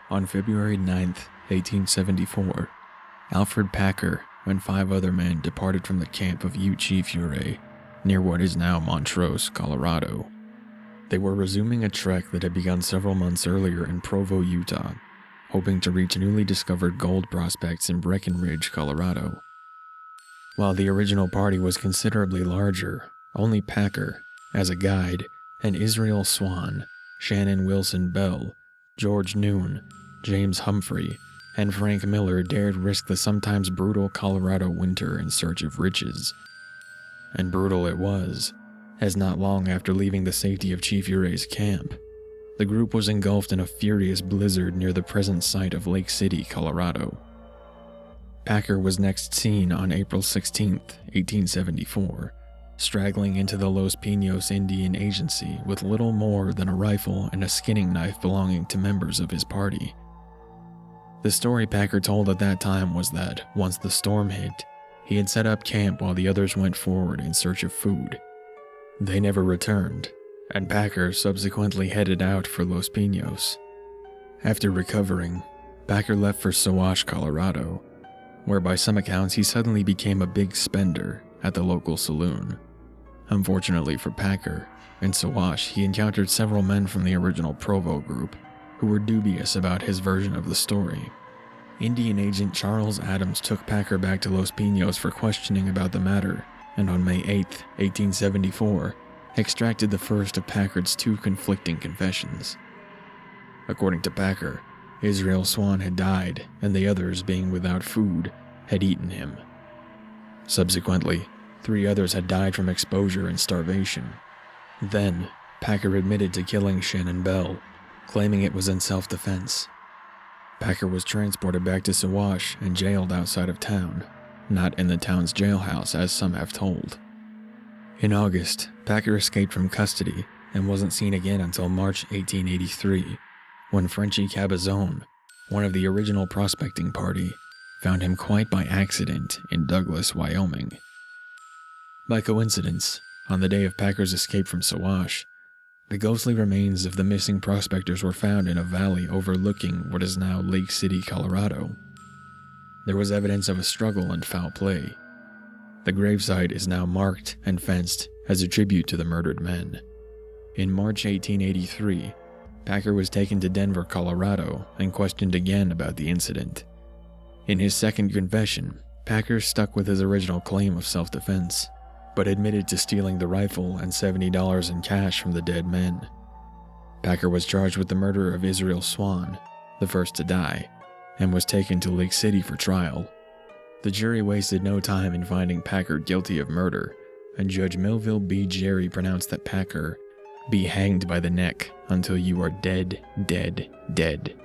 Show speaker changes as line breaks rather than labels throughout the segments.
On February 9th, 1874, Alfred Packer and 5 other men departed from the camp of CREEPYPASTA near what is now Montrose, Colorado. They were resuming a trek that had begun several months earlier in Provo, Utah, hoping to reach newly discovered gold prospects in Breckenridge, Colorado. While the original party was considerably larger, only Packer, as a guide, and Israel Swan, Shannon Wilson Bell, George Noon, James Humphrey, and Frank Miller dared risk the sometimes brutal Colorado winter in search of riches. And brutal it was, as not long after leaving the safety of Chief Urey's camp, the group was engulfed in a furious blizzard near the present site of Lake City, Colorado. Packer was next seen on April 16, 1874, straggling into the Los Pinos Indian Agency with little more than a rifle and a skinning knife belonging to members of his party. The story Packer told at that time was that, once the storm hit, he had set up camp while the others went forward in search of food. They never returned, and Packer subsequently headed out for Los Pinos. After recovering, Packer left for Sawash, Colorado, where by some accounts he suddenly became a big spender at the local saloon. Unfortunately for Packer, in Sawash he encountered several men from the original Provo group who were dubious about his version of the story. Indian agent Charles Adams took Packer back to Los Pinos for questioning about the matter, and on May 8, 1874, extracted the first of Packard's 2 conflicting confessions. According to Packer, Israel Swan had died, and the others, being without food, had eaten him. Subsequently, 3 others had died from exposure and starvation. Then, Packer admitted to killing Shannon Bell, claiming it was in self-defense. Packer was transported back to Sawash and jailed outside of town, not in the town's jailhouse as some have told. In August, Packer escaped from custody and wasn't seen again until March 1883, when Frenchy Cabazon, one of the original prospecting party, found him quite by accident in Douglas, Wyoming. By coincidence, on the day of Packer's escape from Sawash, the ghostly remains of the missing prospectors were found in a valley overlooking what is now Lake City, Colorado. There was evidence of a struggle and foul play. The gravesite is now marked and fenced as a tribute to the murdered men. In March 1883, Packer was taken to Denver, Colorado, and questioned again about the incident. In his second confession, Packer stuck with his original claim of self-defense, but admitted to stealing the rifle and $70 in cash from the dead men. Packer was charged with the murder of Israel Swan, the first to die, and was taken to Lake City for trial. The jury wasted no time in finding Packer guilty of murder, and Judge Melville B. Jerry pronounced that Packer be hanged by the neck until you are dead, dead, dead.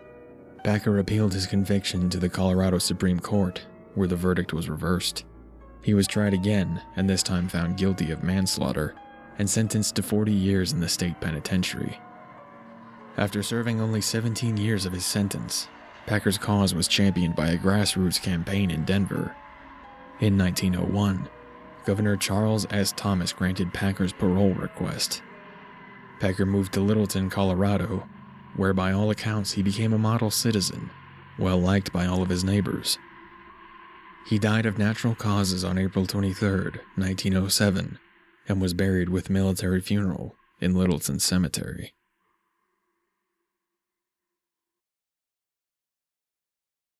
Packer appealed his conviction to the Colorado Supreme Court, where the verdict was reversed. He was tried again, and this time found guilty of manslaughter, and sentenced to 40 years in the state penitentiary. After serving only 17 years of his sentence, Packer's cause was championed by a grassroots campaign in Denver. In 1901, Governor Charles S. Thomas granted Packer's parole request. Packer moved to Littleton, Colorado, where by all accounts he became a model citizen, well liked by all of his neighbors. He died of natural causes on April 23, 1907, and was buried with military funeral in Littleton Cemetery.